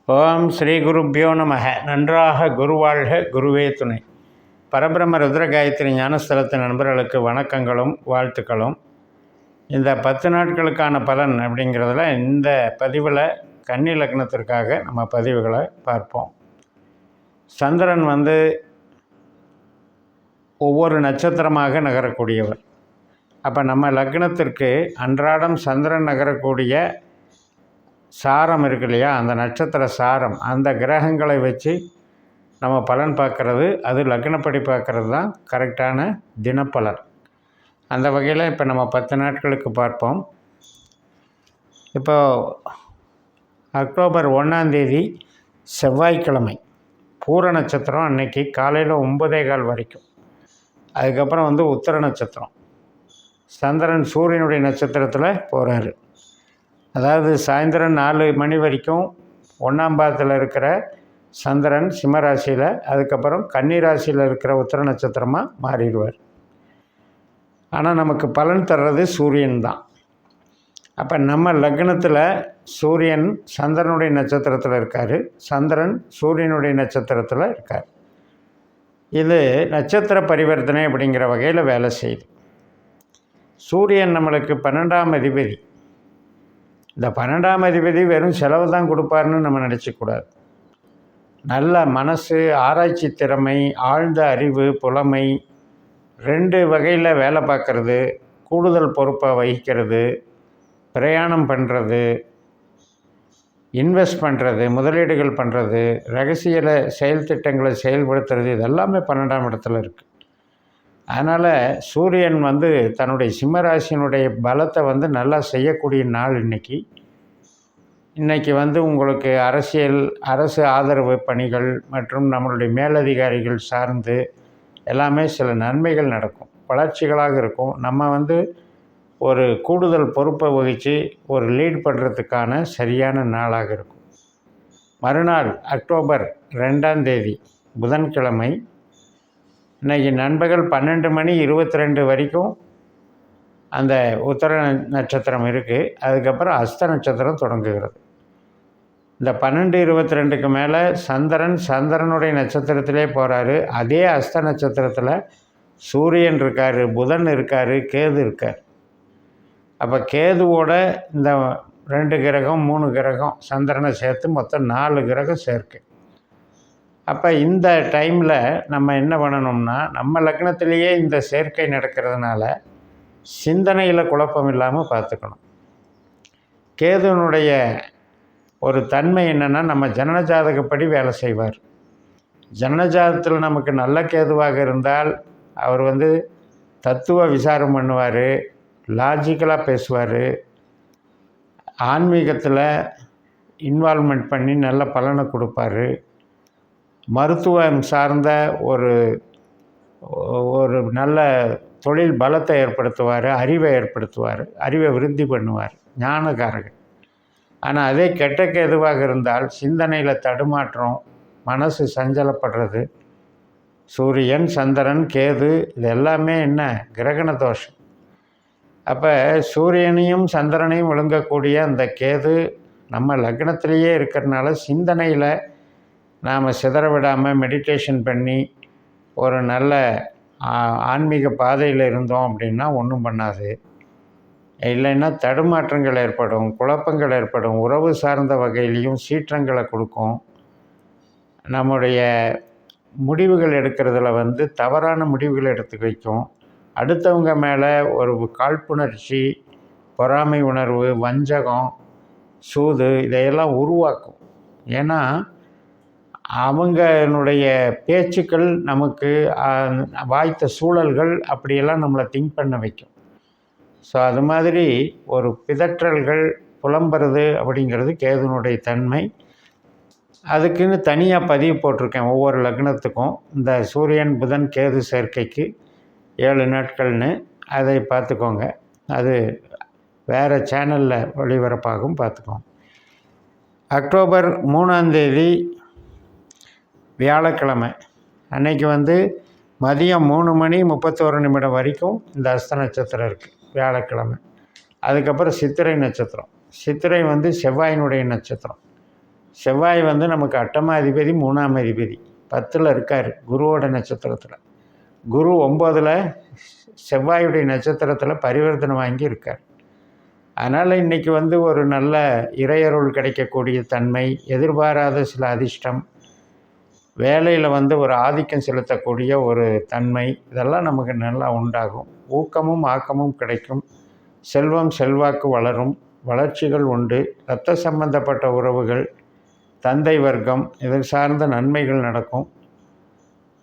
ஓம் ஸ்ரீ குருப்பியோ நமக. நன்றாக குருவாழ்க, குருவே துணை. பரபிரம்ம ருத்ர காயத்ரி ஞானஸ்தலத்து நண்பர்களுக்கு வணக்கங்களும் வாழ்த்துக்களும். இந்த 10 நாட்களுக்கான பலன் அப்படிங்கிறதுல இந்த பதிவில் கன்னி லக்னத்திற்காக நம்ம பதிவுகளை பார்ப்போம். சந்திரன் ஒவ்வொரு நட்சத்திரமாக நகரக்கூடியவர். அப்போ நம்ம லக்னத்திற்கு அன்றாடம் சந்திரன் நகரக்கூடிய சாரம் இருக்கு இல்லையா, அந்த நட்சத்திர சாரம், அந்த கிரகங்களை வச்சு நம்ம பலன் பார்க்குறது, அது லக்னப்படி பார்க்குறது தான் கரெக்டான தினப்பலன். அந்த வகையில் இப்போ நம்ம 10 நாட்களுக்கு பார்ப்போம். இப்போ அக்டோபர் 1 செவ்வாய்க்கிழமை பூர நட்சத்திரம், அன்னைக்கு காலையில் 9:15 வரைக்கும். அதுக்கப்புறம் உத்திர நட்சத்திரம். சந்திரன் சூரியனுடைய நட்சத்திரத்தில் போகிறாரு. அதாவது சாயந்தரம் 4 மணி வரைக்கும் 1ஆம் பாதத்தில் இருக்கிற சந்திரன் சிம்மராசியில், அதுக்கப்புறம் கன்னி ராசியில் இருக்கிற உத்திர நட்சத்திரமாக மாறிடுவார். ஆனால் நமக்கு பலன் தர்றது சூரியன் தான். அப்போ நம்ம லக்னத்தில் சூரியன் சந்திரனுடைய நட்சத்திரத்தில் இருக்கார், சந்திரன் சூரியனுடைய நட்சத்திரத்தில் இருக்கார். இது நட்சத்திர பரிவர்த்தனை அப்படிங்கிற வகையில் வேலை செய்யுது. சூரியன் நம்மளுக்கு 12ஆம் அதிபதி. இந்த 12ஆம் அதிபதி வெறும் செலவு தான் கொடுப்பாருன்னு நம்ம நினச்சிக்கூடாது. நல்ல மனசு, ஆராய்ச்சி திறமை, ஆழ்ந்த அறிவு, புலமை, 2 வகையில் வேலை பார்க்குறது, கூடுதல் பொறுப்பை வகிக்கிறது, பிரயாணம் பண்ணுறது, இன்வெஸ்ட் பண்ணுறது, முதலீடுகள் பண்ணுறது, ரகசிய செயல் திட்டங்களை செயல்படுத்துறது, இதெல்லாமே 12ஆம் இடத்துல இருக்குது. அதனால் சூரியன் தன்னுடைய சிம்மராசியினுடைய பலத்தை நல்லா செய்யக்கூடிய நாள் இன்றைக்கி. உங்களுக்கு அரசு ஆதரவு பணிகள் மற்றும் நம்மளுடைய மேலதிகாரிகள் சார்ந்து எல்லாமே சில நன்மைகள் நடக்கும், வளர்ச்சிகளாக இருக்கும். நம்ம ஒரு கூடுதல் பொறுப்பை வகித்து ஒரு லீட் பண்ணுறதுக்கான சரியான நாளாக இருக்கும். மறுநாள் அக்டோபர் 2 புதன்கிழமை, இன்றைக்கி நண்பகல் 12:22 வரைக்கும் அந்த உத்திர நட்சத்திரம் இருக்குது. அதுக்கப்புறம் அஸ்த நட்சத்திரம் தொடங்குகிறது. இந்த 12:22க்கு மேலே சந்திரனுடைய நட்சத்திரத்திலே போகிறாரு. அதே அஸ்த நட்சத்திரத்தில் சூரியன் இருக்கார், புதன் இருக்கார், கேது இருக்கார். அப்போ கேதுவோட இந்த 2 கிரகம் 3 கிரகம் சந்திரனை சேர்த்து மொத்தம் 4 கிரகம் சேர்க்கு. அப்போ இந்த டைமில் நம்ம என்ன பண்ணணும்னா, நம்ம லக்னத்திலேயே இந்த சேர்க்கை நடக்கிறதுனால சிந்தனையில் குழப்பம் இல்லாமல் பார்த்துக்கணும். கேதுனுடைய ஒரு தன்மை என்னென்னா, நம்ம ஜனனஜாதகப்படி வேலை செய்வார். ஜனனஜாதகத்தில் நமக்கு நல்ல கேதுவாக இருந்தால் அவர் தத்துவ விசாரம் பண்ணுவார், லாஜிக்கலாக பேசுவார், ஆன்மீகத்தில் இன்வால்மெண்ட் பண்ணி நல்ல பலனை கொடுப்பார், மருத்துவம் சார்ந்த ஒரு நல்ல தொழில் பலத்தை ஏற்படுத்துவார், அறிவை ஏற்படுத்துவார், அறிவை விருத்தி பண்ணுவார், ஞானகாரகன். ஆனால் அதே கெட்ட கேதுவாக இருந்தால் சிந்தனையில் தடுமாற்றம், மனசு சஞ்சலப்படுறது. சூரியன், சந்திரன், கேது இது எல்லாமே என்ன, கிரகண தோஷம். அப்போ சூரியனையும் சந்திரனையும் விழுங்கக்கூடிய அந்த கேது நம்ம லக்னத்திலேயே இருக்கிறதுனால சிந்தனையில் நாம் சிதற விடாமல் மெடிடேஷன் பண்ணி ஒரு நல்ல ஆன்மீக பாதையில் இருந்தோம் அப்படின்னா ஒன்றும் பண்ணாது. இல்லைன்னா தடுமாற்றங்கள் ஏற்படும், குழப்பங்கள் ஏற்படும், உறவு சார்ந்த வகையிலையும் சீற்றங்களை கொடுக்கும். நம்முடைய முடிவுகள் எடுக்கிறதுல தவறான முடிவுகள் எடுத்து வைக்கும். அடுத்தவங்க மேலே ஒரு காழ்ப்புணர்ச்சி, பொறாமை உணர்வு, வஞ்சகம், சூது இதையெல்லாம் உருவாக்கும். ஏன்னா அவங்களுடைய பேச்சுக்கள் நமக்கு வாய்த்த சூழல்கள் அப்படியெல்லாம் நம்மளை திங்க் பண்ண வைக்கும். ஸோ அது மாதிரி ஒரு பிதற்றல்கள், புலம்புறது அப்படிங்கிறது கேதுனுடைய தன்மை. அதுக்குன்னு தனியாக பதிவு போட்டிருக்கேன் ஒவ்வொரு லக்னத்துக்கும். இந்த சூரியன் புதன் கேது சேர்க்கைக்கு 7 நாட்கள்னு, அதை பார்த்துக்கோங்க. அது வேறு சேனலில் ஒளிபரப்பாகும், பார்த்துக்கோங்க. அக்டோபர் 3 வியாழக்கிழமை அன்னைக்கு மதியம் 3:31 வரைக்கும் இந்த அஸ்த நட்சத்திரம் இருக்குது, வியாழக்கிழமை. அதுக்கப்புறம் சித்திரை நட்சத்திரம். சித்திரை செவ்வாயினுடைய நட்சத்திரம். செவ்வாய் வந்து நமக்கு 8ஆம் அதிபதி 3ஆம் அதிபதி 10ல் இருக்கார் குருவோட நட்சத்திரத்தில். குரு 9ல் செவ்வாயுடைய நட்சத்திரத்தில் பரிவர்த்தனை வாங்கி இருக்கார். அதனால் இன்றைக்கி வந்து ஒரு நல்ல இறையருள் கிடைக்கக்கூடிய தன்மை, எதிர்பாராத சில அதிர்ஷ்டம், வேலையில் வந்து ஒரு ஆதிக்கம் செலுத்தக்கூடிய ஒரு தன்மை, இதெல்லாம் நமக்கு நல்லா உண்டாகும். ஊக்கமும் ஆக்கமும் கிடைக்கும். செல்வம் செல்வாக்கு வளரும். வளர்ச்சிகள் உண்டு. இரத்த சம்பந்தப்பட்ட உறவுகள், தந்தை வர்க்கம் இதில் சார்ந்த நன்மைகள் நடக்கும்.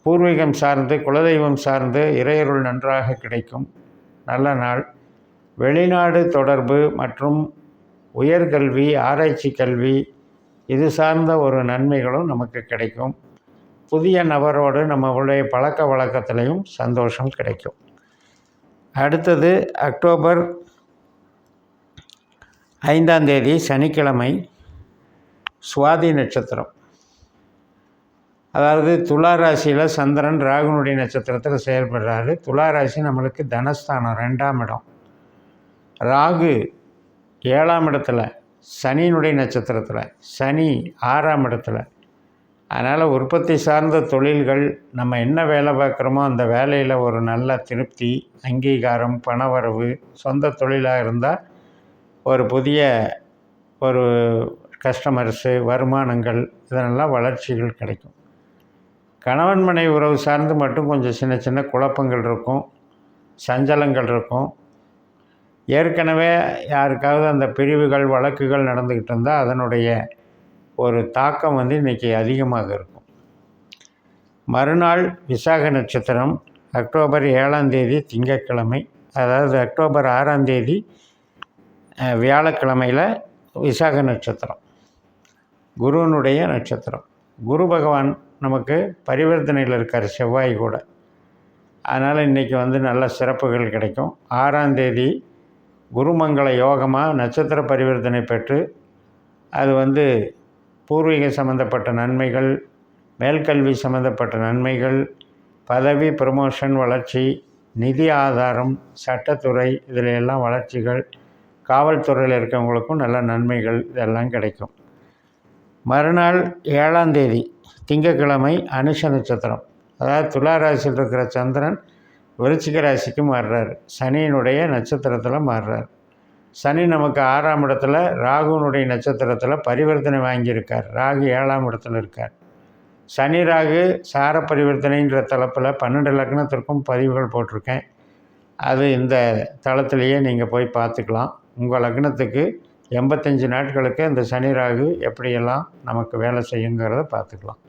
பூர்வீகம் சார்ந்து, குலதெய்வம் சார்ந்து இறையருள் நன்றாக கிடைக்கும். நல்ல நாள். வெளிநாடு தொடர்பு மற்றும் உயர்கல்வி, ஆராய்ச்சி கல்வி இது சார்ந்த ஒரு நன்மைகளும் நமக்கு கிடைக்கும். புதிய நபரோடு நம்மளுடைய பழக்க வழக்கத்திலையும் சந்தோஷம் கிடைக்கும். அடுத்தது அக்டோபர் 5ஆம் தேதி சனிக்கிழமை, சுவாதி நட்சத்திரம். அதாவது துலா ராசியில் சந்திரன் ராகுனுடைய நட்சத்திரத்தில் செயல்படுறாரு. துலா ராசி நம்மளுக்கு தனஸ்தானம், 2ஆம் இடம். ராகு 7ஆம் இடத்துல, சனியினுடைய நட்சத்திரத்தில், சனி 6ஆம் இடத்துல. அதனால் உற்பத்தி சார்ந்த தொழில்கள், நம்ம என்ன வேலை பார்க்குறோமோ அந்த வேலையில் ஒரு நல்ல திருப்தி, அங்கீகாரம், பணவரவு, சொந்த தொழிலாக இருந்தால் ஒரு புதிய ஒரு கஸ்டமர்ஸு, வருமானங்கள், இதனெல்லாம் வளர்ச்சிகள் கிடைக்கும். கணவன் மனைவி உறவு சார்ந்து மட்டும் கொஞ்சம் சின்ன சின்ன குழப்பங்கள் இருக்கும், சஞ்சலங்கள் இருக்கும். ஏற்கனவே யாருக்காவது அந்த பிரிவுகள் வழக்குகள் நடந்துக்கிட்டு இருந்தால் அதனுடைய ஒரு தாக்கம் வந்து இன்றைக்கி அதிகமாக இருக்கும். மறுநாள் விசாக நட்சத்திரம், அக்டோபர் 7ஆம் தேதி திங்கட்கிழமை. அதாவது அக்டோபர் 6ஆம் தேதி வியாழக்கிழமையில் விசாக நட்சத்திரம், குருவனுடைய நட்சத்திரம். குரு பகவான் நமக்கு பரிவர்த்தனையில் இருக்கார் செவ்வாய் கூட. அதனால் இன்றைக்கி வந்து நல்ல சிறப்புகள் கிடைக்கும். 6ஆம் தேதி குருமங்கள யோகமாக நட்சத்திர பரிவர்த்தனை பெற்று அது வந்து பூர்வீக சம்மந்தப்பட்ட நன்மைகள், மேல்கல்வி சம்மந்தப்பட்ட நன்மைகள், பதவி ப்ரமோஷன், வளர்ச்சி, நிதி ஆதாரம், சட்டத்துறை இதில் எல்லாம் வளர்ச்சிகள், காவல்துறையில் இருக்கவங்களுக்கும் நல்ல நன்மைகள் இதெல்லாம் கிடைக்கும். மறுநாள் 7ஆம் தேதி திங்கட்கிழமை அனுஷ நட்சத்திரம். அதாவது துலா ராசியில் இருக்கிற சந்திரன் விருச்சிக ராசிக்கு மாறுறார். சனியினுடைய நட்சத்திரத்தில் மாறுறார். சனி நமக்கு 6ஆம் இடத்துல ராகுனுடைய நட்சத்திரத்தில் பரிவர்த்தனை வாங்கியிருக்கார். ராகு 7ஆம் இடத்துல இருக்கார். சனி ராகு சார பரிவர்த்தனைன்ற தலைப்பில் 12 லக்னத்திற்கும் பதிவுகள் போட்டிருக்கேன். அது இந்த தளத்திலேயே நீங்கள் போய் பார்த்துக்கலாம். உங்கள் லக்னத்துக்கு 85 நாட்களுக்கு இந்த சனி ராகு எப்படியெல்லாம் நமக்கு வேலை செய்யுங்கிறத பார்த்துக்கலாம்.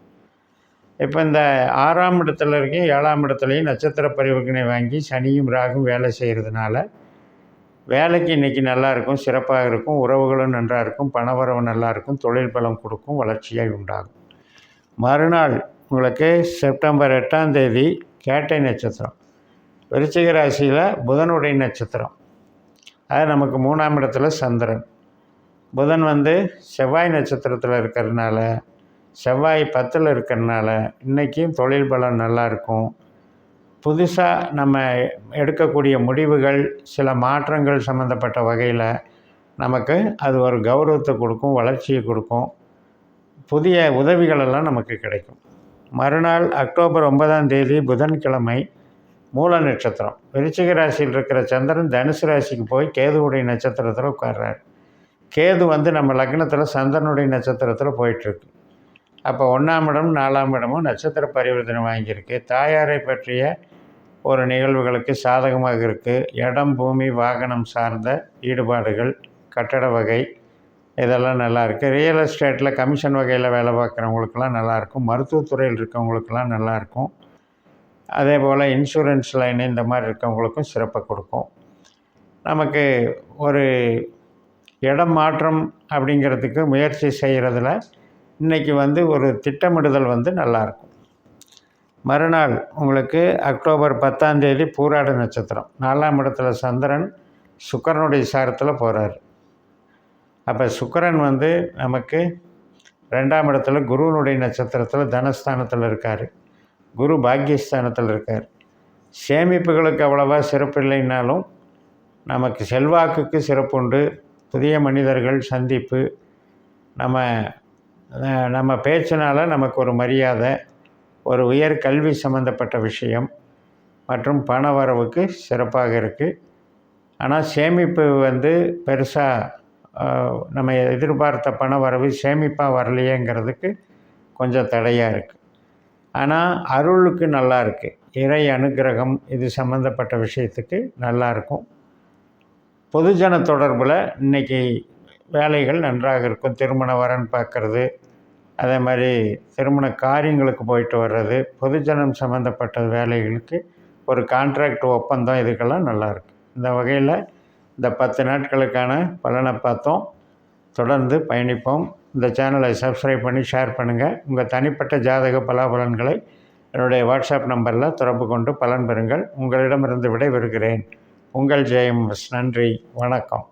இப்போ இந்த 6ஆம் இடத்துல இருக்கையும் 7ஆம் இடத்துலையும் நட்சத்திர பரிவர்த்தனை வாங்கி சனியும் ராகும் வேலை செய்கிறதுனால வேலைக்கு இன்றைக்கி நல்லாயிருக்கும், சிறப்பாக இருக்கும். உறவுகளும் நன்றாக இருக்கும், பணவரவு நல்லாயிருக்கும், தொழில் பலம் கொடுக்கும், வளர்ச்சியாக உண்டாகும். மறுநாள் உங்களுக்கு செப்டம்பர் 8ஆம் தேதி கேட்டை நட்சத்திரம், விருச்சிக ராசியில் புதனுடைய நட்சத்திரம். அது நமக்கு 3ஆம் இடத்துல சந்திரன். புதன் வந்து செவ்வாய் நட்சத்திரத்தில் இருக்கிறதுனால, செவ்வாய் 10ல் இருக்கிறதுனால இன்றைக்கும் தொழில் பலம் நல்லாயிருக்கும். புதுசாக நம்ம எடுக்கக்கூடிய முடிவுகள், சில மாற்றங்கள் சம்மந்தப்பட்ட வகையில் நமக்கு அது ஒரு கௌரவத்தை கொடுக்கும், வளர்ச்சியை கொடுக்கும். புதிய உதவிகளெல்லாம் நமக்கு கிடைக்கும். மறுநாள் அக்டோபர் 9ஆம் தேதி புதன்கிழமை மூல நட்சத்திரம். விருச்சிக ராசியில் இருக்கிற சந்திரன் தனுசு ராசிக்கு போய் கேதுவுடைய நட்சத்திரத்தில் உட்கார்றார். கேது வந்து நம்ம லக்னத்தில் சந்திரனுடைய நட்சத்திரத்தில் போயிட்டுருக்கு. அப்போ 1ஆம் இடம் 4ஆம் இடமும் நட்சத்திர பரிவர்த்தனை வாங்கியிருக்கு. தாயாரை பற்றிய ஒரு நிகழ்வுகளுக்கு சாதகமாக இருக்குது. இடம், பூமி, வாகனம் சார்ந்த ஈடுபாடுகள், கட்டட வகை இதெல்லாம் நல்லாயிருக்கு. ரியல் எஸ்டேட்டில் கமிஷன் வகையில் வேலை பார்க்குறவங்களுக்கெல்லாம் நல்லாயிருக்கும். மருத்துவத்துறையில் இருக்கவங்களுக்கெல்லாம் நல்லாயிருக்கும். அதே போல் இன்சூரன்ஸ் லைனு இந்த மாதிரி இருக்கவங்களுக்கும் சிறப்பை கொடுக்கும். நமக்கு ஒரு இடம் மாற்றம் அப்படிங்கிறதுக்கு முயற்சி செய்கிறதுல இன்றைக்கி வந்து ஒரு திட்டமிடுதல் வந்து நல்லாயிருக்கும். மறுநாள் உங்களுக்கு அக்டோபர் 10ஆம் தேதி பூராட நட்சத்திரம். 4ஆம் இடத்துல சந்திரன் சுக்கிரனுடைய சாரத்தில் போகிறார். அப்போ சுக்கிரன் வந்து நமக்கு 2ஆம் இடத்துல குருவனுடைய நட்சத்திரத்தில் தனஸ்தானத்தில் இருக்கார். குரு பாக்கியஸ்தானத்தில் இருக்கார். சேமிப்புகளுக்கு அவ்வளவா சிறப்பு இல்லைன்னாலும் நமக்கு செல்வாக்குக்கு சிறப்பு உண்டு. புதிய மனிதர்கள் சந்திப்பு, நம்ம நம்ம பேச்சினால நமக்கு ஒரு மரியாதை, ஒரு உயர் கல்வி சம்மந்தப்பட்ட விஷயம் மற்றும் பண வரவுக்கு சிறப்பாக இருக்குது. ஆனால் சேமிப்பு பெருசாக நம்ம எதிர்பார்த்த பண வரவு சேமிப்பாக வரலையேங்கிறதுக்கு கொஞ்சம் தடையாக இருக்குது. ஆனால் அருளுக்கு நல்லா இருக்குது. இறை அனுக்கிரகம் இது சம்மந்தப்பட்ட விஷயத்துக்கு நல்லாயிருக்கும். பொதுஜன தொடர்பில் இன்றைக்கி வேலைகள் நன்றாக இருக்கும். திருமண வரன் பார்க்குறது, அதே மாதிரி திருமண காரியங்களுக்கு போயிட்டு வர்றது, பொதுஜனம் சம்மந்தப்பட்ட வேலைகளுக்கு ஒரு கான்ட்ராக்ட் ஒப்பந்தம், இதுக்கெல்லாம் நல்லாயிருக்கு. இந்த வகையில் இந்த 10 நாட்களுக்கான பலனை பார்த்தோம். தொடர்ந்து பயணிப்போம். இந்த சேனலை சப்ஸ்கிரைப் பண்ணி ஷேர் பண்ணுங்கள். உங்கள் தனிப்பட்ட ஜாதக பலாபலன்களை என்னுடைய வாட்ஸ்அப் நம்பரில் தொடர்பு கொண்டு பலன் பெறுங்கள். உங்களிடமிருந்து விடைபெறுகிறேன். உங்கள் ஜெயம். நன்றி, வணக்கம்.